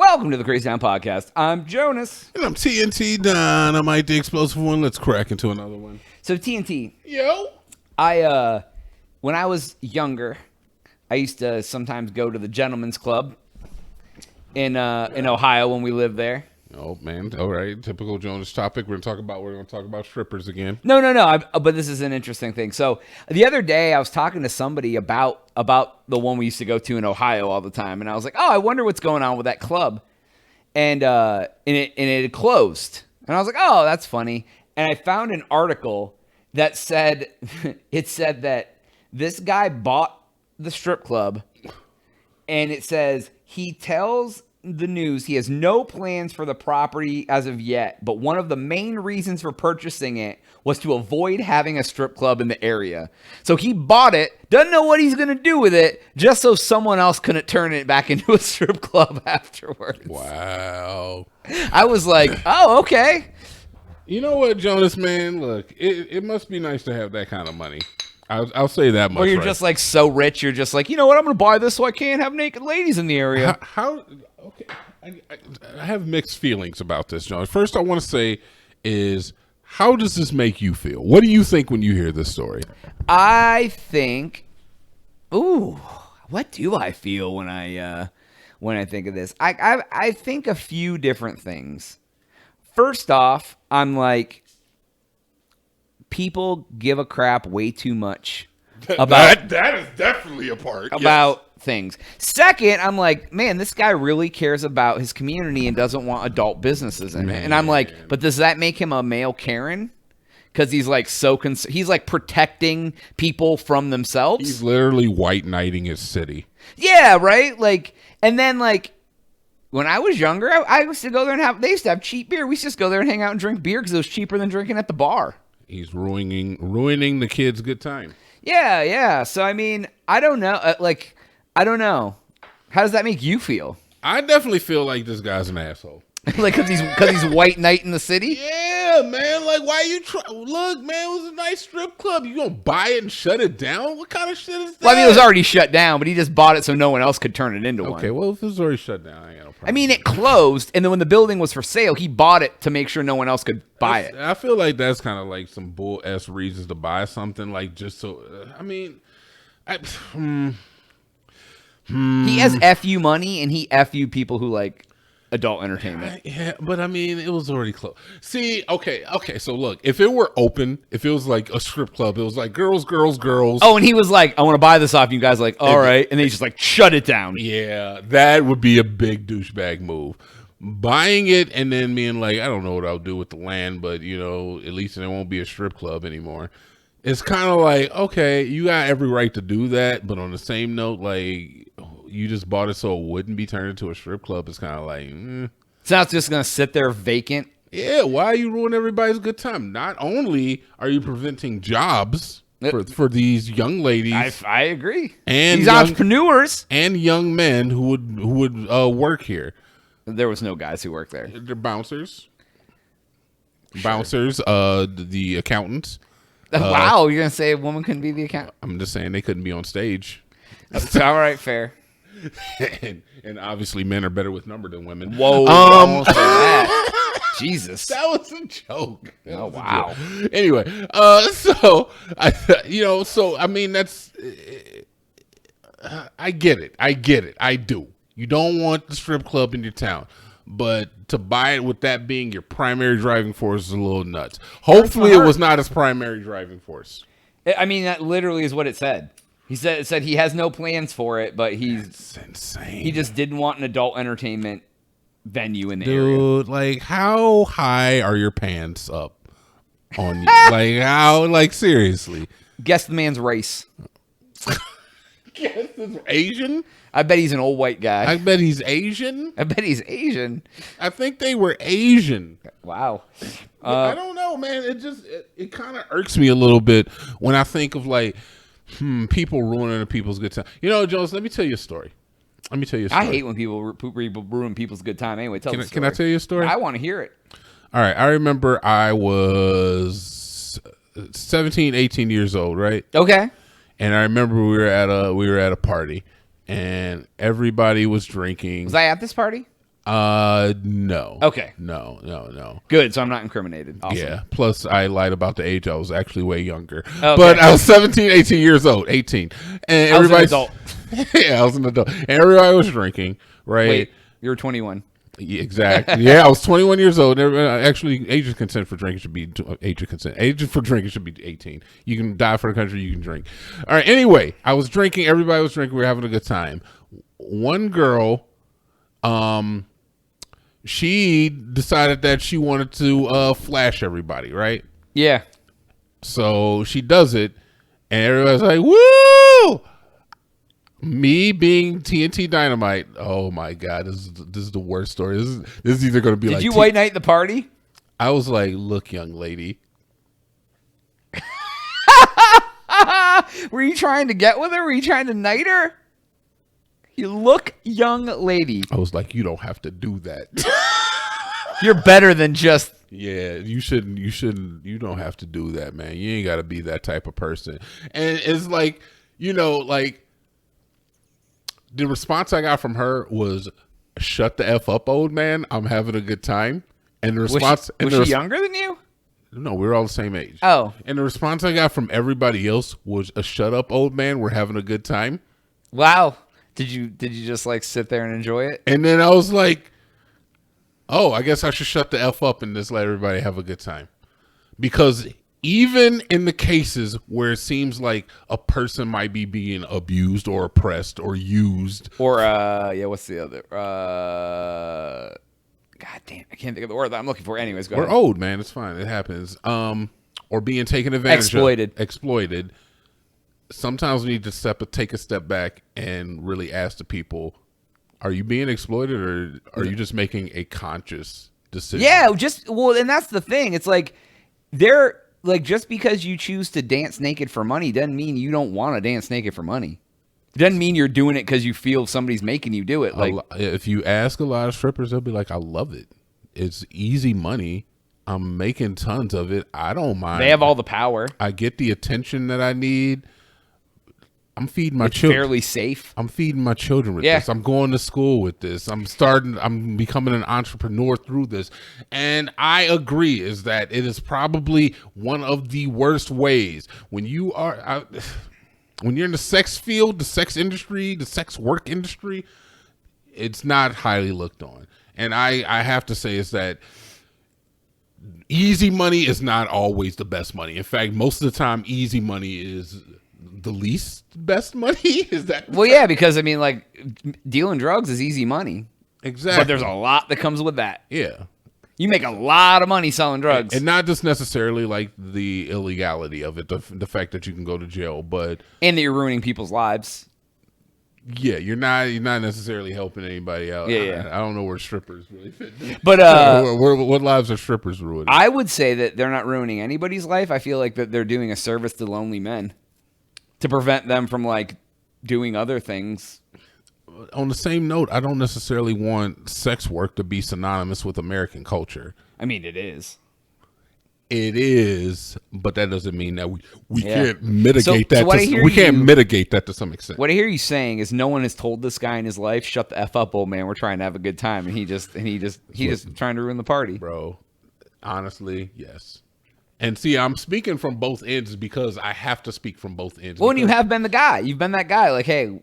Welcome to the Crazy Town Podcast. I'm Jonas. And I'm TNT Dynamite, the explosive one. Let's crack into another one. So TNT, Yo. when I was younger, I used to sometimes go to the Gentlemen's Club in Ohio when we lived there. Oh man, all right. Typical Jonas topic. We're gonna talk about strippers again. No. But this is an interesting thing. So the other day, I was talking to somebody about the one we used to go to in Ohio all the time, and I was like, "Oh, I wonder what's going on with that club," and it had closed, and I was like, "Oh, that's funny." And I found an article that said that this guy bought the strip club, and it says he tells the news he has no plans for the property as of yet, but one of the main reasons for purchasing it was to avoid having a strip club in the area. So he bought it, doesn't know what he's going to do with it, just so someone else couldn't turn it back into a strip club afterwards. Wow. I was like, oh, okay. You know what, Jonas, man? Look, it must be nice to have that kind of money. I'll say that much. Or you're just like so rich, you're just like, you know what, I'm going to buy this so I can't have naked ladies in the area. Okay, I have mixed feelings about this, Jonas. First, I want to say is, how does this make you feel? What do you think when you hear this story? I think, what do I feel when I think of this? I think a few different things. First off, I'm like, people give a crap way too much about that is definitely a part about things. Second, I'm like, man, this guy really cares about his community and doesn't want adult businesses in it. And I'm like, but does that make him a male Karen? Because he's like he's like protecting people from themselves. He's literally white knighting his city. Yeah, right. Like, and then like when I was younger, I used to go there and they used to have cheap beer. We used to just go there and hang out and drink beer because it was cheaper than drinking at the bar. He's ruining the kids' good time. Yeah. So I mean, I don't know. I don't know. How does that make you feel? I definitely feel like this guy's an asshole. Like, cause he's white knight in the city. Yeah, man. Like, why you look, man? It was a nice strip club. You gonna buy it and shut it down? What kind of shit is that? Well, I mean, it was already shut down, but he just bought it so no one else could turn it into one. Okay, well, if it was already shut down, I ain't got no problem. I mean, it closed, and then when the building was for sale, he bought it to make sure no one else could buy it. I feel like that's kind of like some bull ass reasons to buy something, like just so. He has FU money, and he FU people who like adult entertainment. Yeah, but I mean, it was already closed. See, okay. So look, if it were open, if it was like a strip club, it was like girls. Oh, and he was like, "I want to buy this off you guys." Like, all right, and then he just like shut it down. Yeah, that would be a big douchebag move. Buying it and then being like, I don't know what I'll do with the land, but you know, at least there won't be a strip club anymore. It's kind of like, okay, you got every right to do that, but on the same note, like, you just bought it so it wouldn't be turned into a strip club. It's kind of like, So now it's just gonna sit there vacant. Yeah, why are you ruining everybody's good time? Not only are you preventing jobs for these young ladies, I agree. And these entrepreneurs and young men who would work here. There was no guys who worked there. They're bouncers. Sure. Bouncers, the accountants. Wow, you're gonna say a woman couldn't be the accountant? I'm just saying they couldn't be on stage. All right, fair. and obviously men are better with number than women. Whoa, don't say that. Jesus, that was a joke. Oh wow. Anyway, so I mean, that's I get it. I do. You don't want the strip club in your town, but to buy it with that being your primary driving force is a little nuts. Hopefully, it was not his primary driving force. I mean, that literally is what it said. It said he has no plans for it, but That's insane. He just didn't want an adult entertainment venue in the area. Dude, like, how high are your pants up on you? Like, how? Like, seriously. Guess the man's race. Guess he's Asian? I bet he's an old white guy. I bet he's Asian? I bet he's Asian. I think they were Asian. Wow. I don't know, man. It kind of irks me a little bit when I think of, like, people ruining people's good time. You know, Jones, let me tell you a story. I hate when people ruin people's good time. Anyway, tell the story. Can I tell you a story? I want to hear it. All right. I remember I was 17, 18 years old, right? Okay. And I remember we were at a party, and everybody was drinking. Was I at this party? No. Okay. No. Good. So I'm not incriminated. Awesome. Yeah. Plus, I lied about the age. I was actually way younger. Okay. But I was 17, 18 years old. 18. And I was an everybody. adult. Yeah, I was an adult. And everybody was drinking, right? Wait, you were 21. Yeah, exactly. Yeah, I was 21 years old. Actually, age of consent for drinking should be age of consent. Age for drinking should be 18. You can die for the country. You can drink. All right. Anyway, I was drinking. Everybody was drinking. We were having a good time. One girl, she decided that she wanted to flash everybody, right? Yeah. So she does it, and everybody's like, "Woo!" Me being TNT Dynamite. Oh my god, this is the worst story. This is either going to be Did like. you white knight the party? I was like, "Look, young lady." Were you trying to get with her? Were you trying to knight her? You look, young lady. I was like, "You don't have to do that." You're better than just. Yeah, you shouldn't. You don't have to do that, man. You ain't got to be that type of person. And it's like, like the response I got from her was, "Shut the F up, old man. I'm having a good time." And the response, was she younger than you? No, we were all the same age. Oh. And the response I got from everybody else was, "Shut up, old man. We're having a good time." Wow. Did you just like sit there and enjoy it? And then I was like, "Oh, I guess I should shut the F up and just let everybody have a good time." Because even in the cases where it seems like a person might be being abused or oppressed or used, or what's the other? God damn, I can't think of the word that I'm looking for. Anyways, go we're ahead. old, man. It's fine. It happens. Or being taken advantage of. Exploited. Sometimes we need to take a step back and really ask the people, are you being exploited, or are you just making a conscious decision? Yeah, and that's the thing. It's like just because you choose to dance naked for money doesn't mean you don't want to dance naked for money. It doesn't mean you're doing it because you feel somebody's making you do it. Like, if you ask a lot of strippers, they'll be like, "I love it. It's easy money. I'm making tons of it. I don't mind. They have all the power. I get the attention that I need. I'm feeding my children. Fairly safe. I'm feeding my children with this. I'm going to school with this. I'm becoming an entrepreneur through this." And I agree is that it is probably one of the worst ways when you're in the sex field, the sex industry, the sex work industry, it's not highly looked on. And I have to say is that easy money is not always the best money. In fact, most of the time, easy money is the least best money. Is that? Well, yeah, because I mean, like, dealing drugs is easy money. Exactly. But there's a lot that comes with that. Yeah. You make a lot of money selling drugs. And not just necessarily like the illegality of it, the fact that you can go to jail, but and that you're ruining people's lives. Yeah, you're not necessarily helping anybody out. Yeah. I don't know where strippers really fit. But what lives are strippers ruining? I would say that they're not ruining anybody's life. I feel like that they're doing a service to lonely men to prevent them from like doing other things. On the same note, I don't necessarily want sex work to be synonymous with American culture. I mean, it is. It is, but that doesn't mean that we can't mitigate that. So we can't mitigate that to some extent. What I hear you saying is no one has told this guy in his life, "Shut the F up, old man. We're trying to have a good time," and he just trying to ruin the party, bro. Honestly, yes. And see, I'm speaking from both ends because I have to speak from both ends. Well, and you have been the guy. You've been that guy. Like, hey.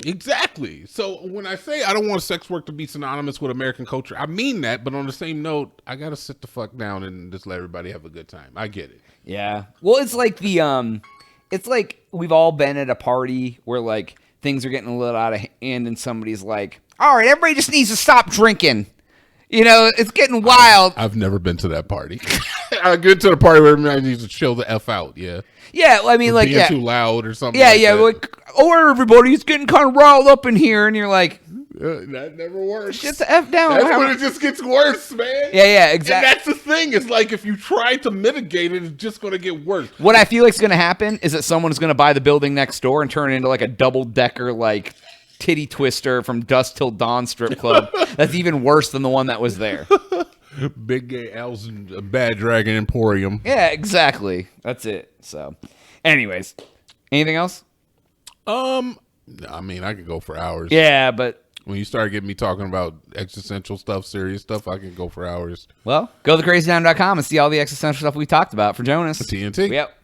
Exactly. So when I say I don't want sex work to be synonymous with American culture, I mean that. But on the same note, I gotta sit the fuck down and just let everybody have a good time. I get it. Yeah. Well, it's like it's like we've all been at a party where like things are getting a little out of hand, and somebody's like, "All right, everybody just needs to stop drinking." You know, it's getting wild. I've never been to that party. I get to the party where everybody needs to chill the F out. Yeah. Yeah, well, I mean, like, being too loud or something. Yeah, like, oh, everybody, it's getting kind of riled up in here, and you're like, that never works. Shut the F down. That's when it just gets worse, man. Yeah, exactly. And that's the thing. It's like if you try to mitigate it, it's just going to get worse. What I feel like is going to happen is that someone's going to buy the building next door and turn it into like a double-decker, like, titty twister from Dusk Till Dawn strip club. That's even worse than the one that was there. Big Gay Al's and Bad Dragon Emporium. Yeah, exactly. That's it. So, anyways, anything else? I mean, I could go for hours. Yeah, but When you start getting me talking about existential stuff, serious stuff, I can go for hours. Well, go to thecrazytime.com and see all the existential stuff we talked about. For Jonas. TNT. Yep.